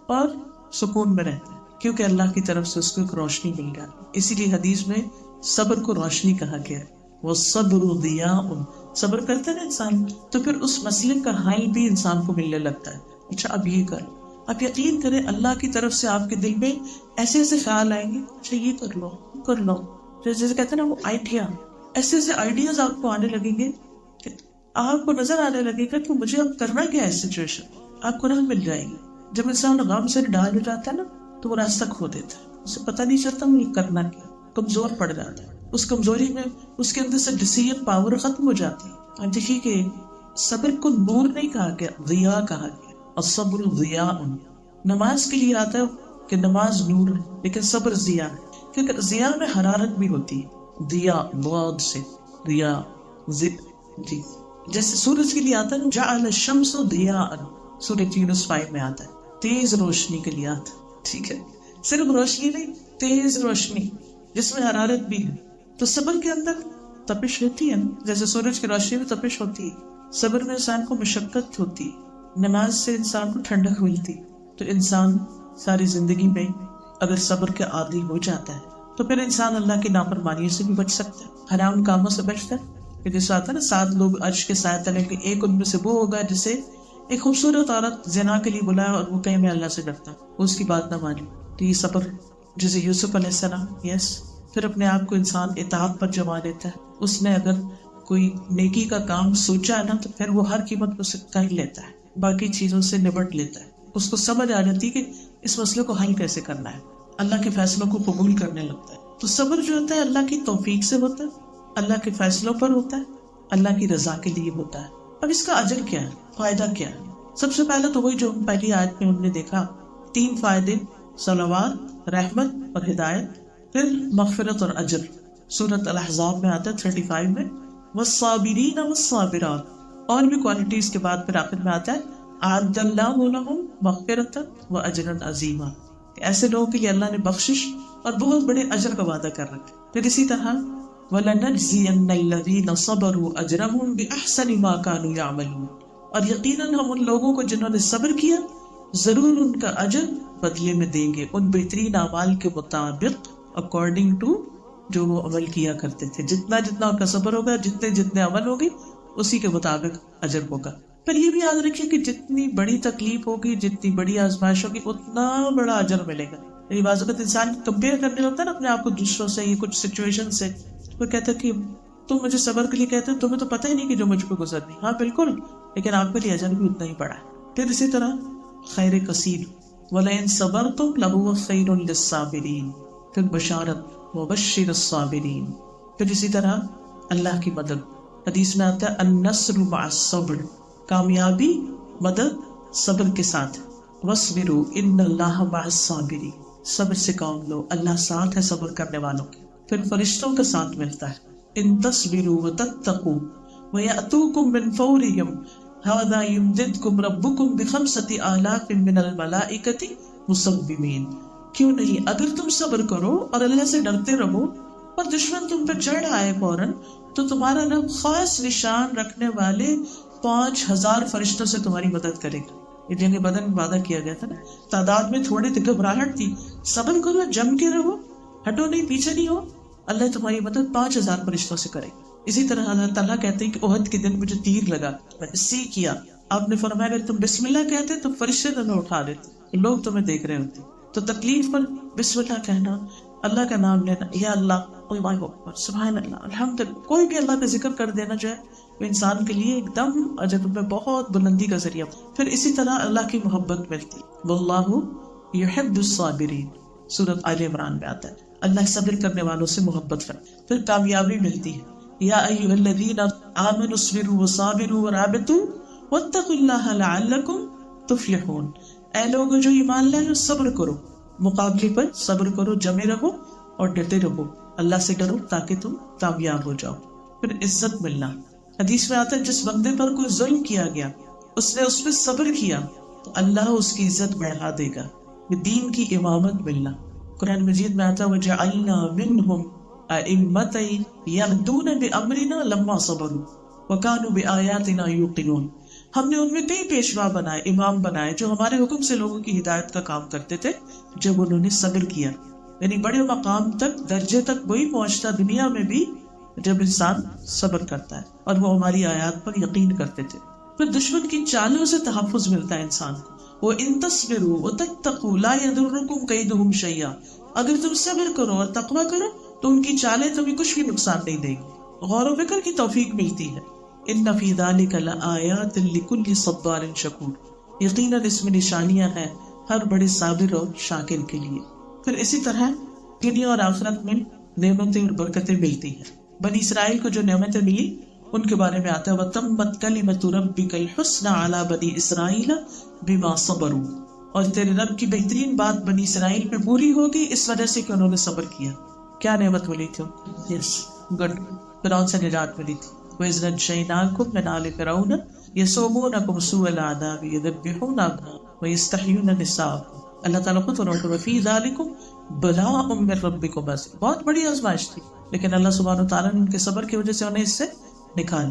اور سکون میں رہتا ہے، کیونکہ اللہ کی طرف سے اس کو ایک روشنی مل گیا. اسی لیے حدیث میں صبر کو روشنی کہا گیا ہے. وَالصَّبْرُ ضِيَاءٌ، صبر کرتا ہے نا انسان تو پھر اس مسئلے کا حل بھی انسان کو ملنے لگتا ہے. اچھا اب یہ کر، آپ یقین کریں اللہ کی طرف سے آپ کے دل میں ایسے ایسے خیال آئیں گے، اچھا یہ کر لو، کر لو، جیسے کہتے ہیں نا وہ آئیڈیا، ایسے ایسے آئیڈیاز آپ کو آنے لگیں گے کہ آپ کو نظر آنے لگے گا کہ مجھے اب کرنا کیا ہے. اس سچویشن آپ کو راہ مل جائے گی. جب انسان غم سے ڈال ہو جاتا ہے نا تو وہ راستہ کھو دیتا ہے، اسے پتہ نہیں چلتا مجھے کرنا کیا، کمزور پڑ جاتا ہے. اس کمزوری میں اس کے اندر سے ڈیسیژن پاور ختم ہو جاتی ہے. اب دیکھیے کہ صبر کو نور نہیں کہا گیا، ضیاء کہا گیا. الصبر ضیاء. نماز کے لیے آتا ہے کہ نماز نور ہے لیکن صبر ضیاء ہے، کیونکہ ضیاء میں حرارت بھی ہوتی ہے، ضیاء بعد سے ضیاء جی، جیسے سورج کے لیے آتا ہے جعل الشمس ضیاء، سورۃ یونس 5 میں آتا ہے تیز روشنی کے لیے آتا ہے، ٹھیک ہے، صرف روشنی نہیں، تیز روشنی جس میں حرارت بھی ہے۔ تو صبر کے اندر تپش ہوتی ہے نا، جیسے سورج کی روشنی میں تپش ہوتی ہے، صبر میں انسان کو مشقت ہوتی ہے، نماز سے انسان کو ٹھنڈک ملتی، تو انسان ساری زندگی میں اگر صبر کے عادی ہو جاتا ہے تو پھر انسان اللہ کی نافرمانیوں سے بھی بچ سکتا ہے، حرام کاموں سے بچتا ہے، کہ جیسے آتا ہے نا 7 لوگ عرش کے سائے تلے کے، ایک ان میں سے وہ ہوگا جسے ایک خوبصورت عورت زنا کے لیے بلایا اور وہ کہیں میں اللہ سے ڈرتا ہوں، اس کی بات نہ مانی، تو یہ صبر ہے۔ جیسے یوسف علیہ السلام، یس، پھر اپنے آپ کو انسان اطاعت پر جما لیتا ہے، اس نے اگر کوئی نیکی کا کام سوچا ہے نا تو پھر وہ ہر قیمت پر اسے کر لیتا ہے، باقی چیزوں سے نبٹ لیتا ہے، اس کو سمجھ آ جاتی ہے کہ اس مسئلے کو حل کیسے کرنا ہے، اللہ کے فیصلوں کو قبول کرنے لگتا ہے۔ تو صبر جو ہوتا ہے اللہ کی توفیق سے ہوتا ہے، اللہ کے فیصلوں پر ہوتا ہے، اللہ کی رضا کے لیے ہوتا ہے۔ اب اس کا اجر کیا ہے، فائدہ کیا ہے؟ سب سے پہلے تو وہی جو ہم پہلی آیت میں ہم نے دیکھا، 3 فائدے، صلوات، رحمت اور ہدایت، پھر مغفرت اور اجر۔ سورۃ الاحزاب میں آتا ہے 35 میں، والصابرین والصابرات، اور بھی کوالٹیز کے بعد پھر آخر میں آتا ہے اعد اللہ لہم مغفرۃ واجرا عظیما، ایسے لوگوں کے لیے اللہ نے بخشش اور بہت بڑے اجر کا وعدہ کر رکھا۔ پھر اسی طرح وَلَنَجْزِيَنَّ الَّذِينَ صَبَرُوا أَجْرَهُمْ بِأَحْسَنِ مَا كَانُوا يَعْمَلُونَ، اور یقیناً ہم ان لوگوں کو جنہوں نے صبر کیا ضرور ان کا اجر بدلے میں دیں گے، ان بہترین اعمال کے مطابق، اکارڈنگ ٹو جو وہ عمل کیا کرتے تھے، جتنا جتنا ان کا صبر ہوگا، جتنے جتنے عمل ہوگی، اسی کے مطابق اجر ہوگا۔ پھر یہ بھی یاد رکھیے کہ جتنی بڑی تکلیف ہوگی، جتنی بڑی آزمائش ہوگی، اتنا بڑا اجر ملے گا۔ یعنی بعض اوقات انسان کمپیئر کرنے لگتا ہے نا اپنے آپ کو دوسروں سے، یہ کچھ سچویشن سے، وہ کہتا ہے کہ تم مجھے صبر کے لیے کہتے ہیں، تمہیں تو پتہ ہی نہیں کہ جو مجھ پہ گزرنی، ہاں بالکل، لیکن آپ کے لیے اجر بھی اتنا ہی بڑا ہے۔ پھر اسی طرح خیر کثیر، وَلَئِن صَبَرْتُمْ لَهُوَ خَيْرٌ لِلصَّابِرِينَ، پھر بشارت وَبَشِّرِ الصَّابِرِينَ۔ پھر اسی طرح اللہ کی مدد، حدیث میں آتا ہے النصر مع الصبر، کامیابی مدد صبر کے ساتھ، وَاصْبِرُوا إِنَّ اللَّهَ مع الصَّابِرِينَ، صبر سے کام لو، اللہ ساتھ ہے صبر کرنے والوں کے۔ پھر فرشتوں کا ساتھ ملتا ہے، ان تصبروا وتتقوا ويأتوكم من فورهم هذا يمددكم ربكم بخمسة آلاف من الملائكة مصومين۔ کیوں نہیں، اگر تم صبر کرو اور اللہ سے ڈرتے رہو اور دشمن تم پر چڑھ آئے فوراً، تو تمہارا رب خاص نشان رکھنے والے 5000 فرشتوں سے تمہاری مدد کرے گا۔ یہ جنگ بدر میں وعدہ کیا گیا تھا نا، تعداد میں تھوڑے تھے، گھبراہٹ تھی، صبر کرو، جم کے رہو، ہٹو نہیں، پیچھے نہیں ہو، اللہ تمہاری مدد 5000 فرشتوں سے کرے گا۔ اسی طرح اللہ تعالیٰ کہتے ہیں کہ احد کے دن مجھے تیر لگا، میں نے سی کیا، آپ نے فرمایا اگر تم بسم اللہ کہتے تو فرشتے تمہیں اٹھا دیتے، لوگ تمہیں دیکھ رہے ہوتے۔ تو تکلیف پر بسم اللہ کہنا، اللہ کا نام لینا، یا اللہ، اللہ اکبر، سبحان اللہ، الحمدللہ، کوئی بھی اللہ کا ذکر کر دینا جو ہے وہ انسان کے لیے ایک دم اجر میں بہت بلندی کا ذریعہ۔ پھر اسی طرح اللہ کی محبت ملتی، واللہ یحب الصابرین، سورۃ آل عمران میں آتا ہے اللہ صبر کرنے والوں سے محبت کرتا۔ پھر کامیابی ملتی ہے، یا ایھا الذین آمنوا اصبروا وصابروا ورابطوا واتقوا اللہ لعلکم تفلحون، اے لوگوں جو ایمان لائے صبر کرو، مقابلے پر صبر کرو، جمے رہو اور ڈٹے رہو، اللہ سے ڈرو تاکہ تم کامیاب ہو جاؤ۔ پھر عزت ملنا، حدیث میں آتا ہے جس بندے پر کوئی ظلم کیا گیا، اس نے اس پہ صبر کیا تو اللہ اس کی عزت بڑھا دے گا، دین کی امامت ملنا۔ قرآن مجید میں آتا ہے وَجَعَلْنَا مِنْهُمْ أَئِمَّةً يَهْدُونَ بِأَمْرِنَا لَمَّا صَبَرُوا وَكَانُوا بِآيَاتِنَا يُوقِنُونَ، ہم نے ان میں کئی پیشوا بنائے، امام بنائے جو ہمارے حکم سے لوگوں کی ہدایت کا کام کرتے تھے جب انہوں نے صبر کیا۔ یعنی بڑے مقام تک، درجے تک وہی پہنچتا دنیا میں بھی جب انسان صبر کرتا ہے، اور وہ ہماری آیات پر یقین کرتے تھے۔ پھر دشمن کی چالوں سے تحفظ ملتا ہے انسان کو، وَإِن تَصْبِرُوا وَتَتَّقُوا لَا يَضُرُّكُمْ كَيْدُهُمْ شَيْئًا، اگر تم صبر کرو اور تقویٰ کرو تو ان کی چالیں تمہیں کچھ بھی نقصان نہیں دے گی، غور و فکر کی توفیق ملتی ہے۔ ان فی ذلک لآیات لکل صبار شکور، یقیناً اس میں نشانیاں ہیں ہر بڑے صابر اور شاکر کے لیے۔ پھر اسی طرح دنیا اور آخرت میں نعمتیں اور برکتیں ملتی ہیں۔ بنی اسرائیل کو جو نعمتیں ملی ان کے بارے میں آتا ہے وَتَمَّتْ كَلِمَةُ رَبِّكَ الْحُسْنَى عَلَى بَنِي إِسْرَائِيلَ بِمَا صَبَرُوا، اور تیرے رب کی بہترین بات بنی اسرائیل پہ پوری ہوگی اس وجہ سے کہ انہوں نے صبر کیا. کیا نعمت ملی تھی؟ Yes good. فرعون سے نجات ملی تھی. وَإِذْ نَجَّيْنَاكُم مِّنْ آلِ فِرْعَوْنَ يَسُومُونَكُمْ سُوءَ الْعَذَابِ يُذَبِّحُونَ أَبْنَاءَكُمْ وَيَسْتَحْيُونَ نِسَاءَكُمْ. اللہ تعالیٰ خود فرماتا ہے فِي ذَلِكُمْ بَلَاءٌ مِّن رَّبِّكُمْ. بس بہت بڑی آزمائش تھی، لیکن اللہ سبحانہ و تعالیٰ نے ان کے صبر کی وجہ سے انہیں اس سے نکالا.